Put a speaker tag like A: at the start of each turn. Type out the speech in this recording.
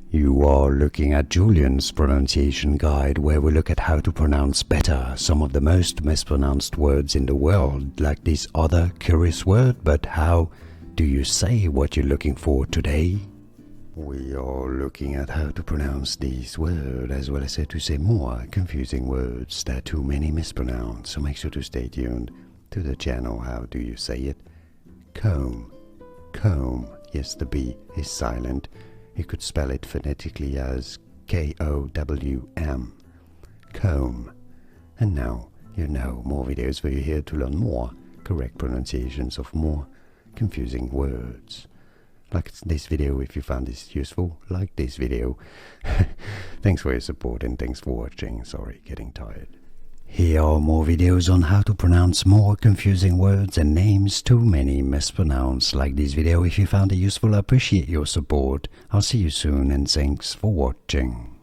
A: You are looking at Julian's pronunciation guide, where we look at how to pronounce better some of the most mispronounced words in the world, like this other curious word. But how do you say what you're looking for today? We are looking at how to pronounce this word, as well as how to say more confusing words that too many mispronounce, so make sure to stay tuned to the channel. How do you say it? Comb. Comb. Yes, the B is silent. You could spell it phonetically as K-O-W-M. Comb. And now you know more videos for you here to learn more correct pronunciations of more confusing words. Like this video if you found this useful. Like this video. Thanks for your support and thanks for watching. Sorry, getting tired. Here are more videos on how to pronounce more confusing words and names too many mispronounced. Like this video if you found it useful. I appreciate your support. I'll see you soon and thanks for watching.